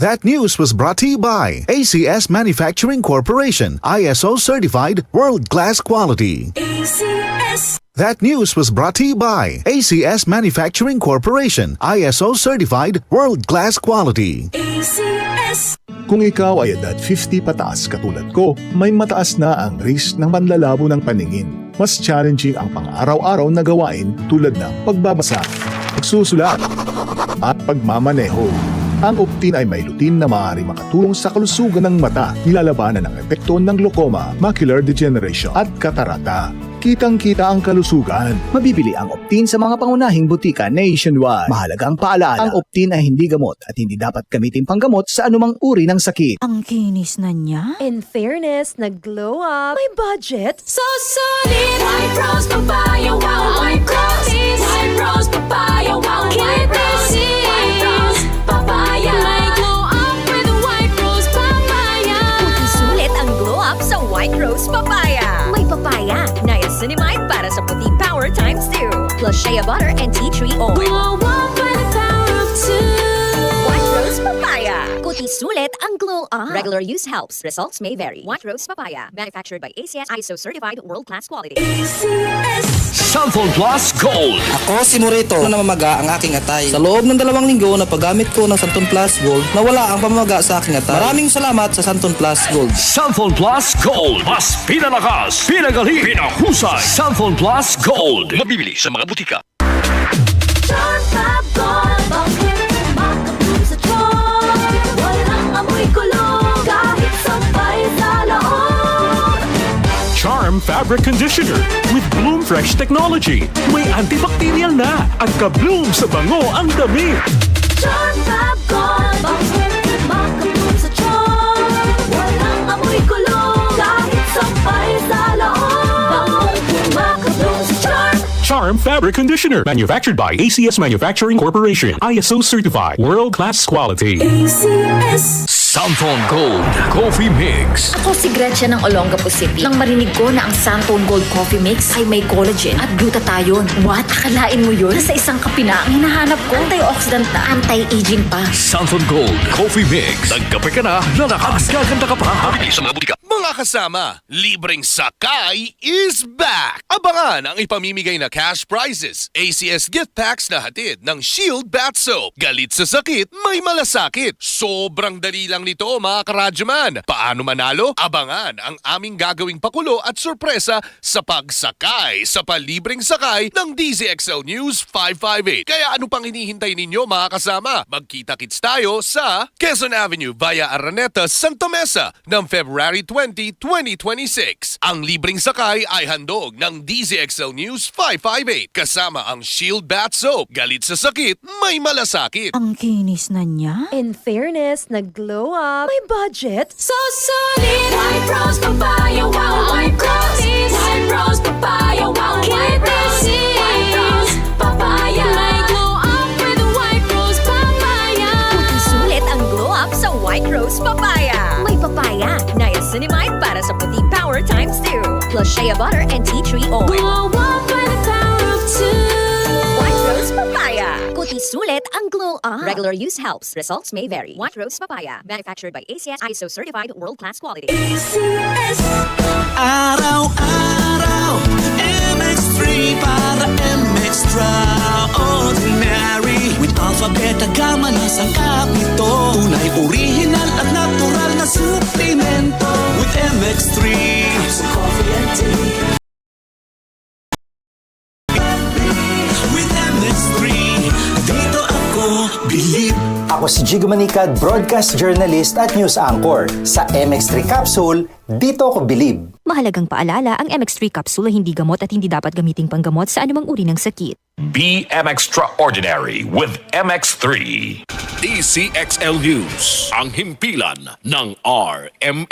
That news was brought to you by ACS Manufacturing Corporation, ISO certified world-class quality. ACS. That news was brought to you by ACS Manufacturing Corporation, ISO certified world-class quality. ACS. Kung ikaw ay edad 50 pataas katulad ko, may mataas na ang risk ng panlalabo ng paningin. Mas challenging ang pang-araw-araw na gawain tulad ng pagbabasa, pagsusulat, at pagmamaneho. Ang Optin ay may lutin na maaari makatulong sa kalusugan ng mata, nilalabanan ang epekto ng glaucoma, macular degeneration at katarata. Kitang-kita ang kalusugan. Mabibili ang Optin sa mga pangunahing butika nationwide. Mahalagang paalala, ang Optin ay hindi gamot at hindi dapat gamitin panggamot sa anumang uri ng sakit. Ang kinis na niya. In fairness, nag-glow up. May budget. So solid. White Rose Papaya. Wow, White Rose. White Rose Papaya. Wow, White Rose. White Rose Papaya. May glow up with White Rose Papaya. Puti sulit ang glow up sa White Rose Papaya. May papaya, niacinamide para sa puti power times 2. Plus shea butter and tea tree oil. Glow up with the power of two. White Rose Papaya. Puti sulit ang glow up. Regular use helps. Results may vary. White Rose Papaya. Manufactured by ACS ISO certified world-class quality. ACS. Santon Plus Gold. Ako si Morito na namamaga ang aking atay. Sa loob ng 2 linggo na paggamit ko ng Santon Plus Gold, nawala ang pamamaga sa aking atay. Maraming salamat sa Santon Plus Gold. Santon Plus Gold. Mas pinalakas, pinagaling, pinahusay. Santon Plus Gold. Mabibili sa mga butika. Charm Fab Gold. Bakit makatulong sa charm? Walang amoy kulong kahit sabay sa loob. Charm Fabric Conditioner with Bloom Fresh Technology. May antibacterial na at ka-bloom sa bango ang damit. Charm Fab Gold. Bakit makatulong sa charm? Walang amoy kulong kahit sabay sa loob. Bangong makatulong sa charm. Charm Fabric Conditioner. Manufactured by ACS Manufacturing Corporation. ISO certified. World-class quality. ACS. Santon Gold Coffee Mix. Ako si Gretchen ng Olongapo City. Nang marinig ko na ang Santon Gold Coffee Mix ay may collagen at glutathione. What? Akalain mo yun? Nasa isang kape na ang hinahanap ko. Antioxidant na, anti-aging pa. Santon Gold Coffee Mix. Nagkape ka na, lalakas, gaganda ka pa. Mabibili sa mga butika. Mga kasama, libreng sakay is back! Abangan ang ipamimigay na cash prizes, ACS gift packs na hatid ng Shield Bath Soap. Galit sa sakit, may malasakit. Sobrang dali lang nito mga karadyaman. Paano manalo? Abangan ang aming gagawing pakulo at sorpresa sa pagsakay sa palibreng sakay ng DZXL News 558. Kaya ano pang hinihintay ninyo mga kasama? Magkita-kits tayo sa Quezon Avenue via Araneta, Santa Mesa ng February 20, 2026. Ang libreng sakay ay handog ng DZXL News 558 kasama ang Shield Bath Soap. Galit sa sakit, may malasakit. Ang kinis na niya. In fairness, nag-glow up. May budget. So solid. White Rose Papaya. Wow, White Rose. White Rose Papaya. Wow, White Rose. White Rose Papaya. May glow up with White Rose Papaya. Puti sulit ang glow up sa White Rose Papaya. May papaya, niacinamide para sa puti power times 2. Plus shea butter and tea tree oil. Glow up with the power of two. White Rose Papaya. Kuti sulit ang glow up. Regular use helps. Results may vary. White Rose Papaya. Manufactured by ACS ISO certified world-class quality. ACS. Araw-araw, MX3 para MX-Traordinary. With alpha, beta, gamma na sangkap nito. Tunay, original at natural na suplemento. With MX3 sa coffee and tea. With MX3, dito ako bilib. Ako si Jigo Manicad, broadcast journalist at news anchor. Sa MX3 Capsule, dito ako bilib. Mahalagang paalala, ang MX3 capsule ay hindi gamot at hindi dapat gamiting panggamot sa anumang uri ng sakit. Be extraordinary with MX3. DCXL News, ang himpilan ng RM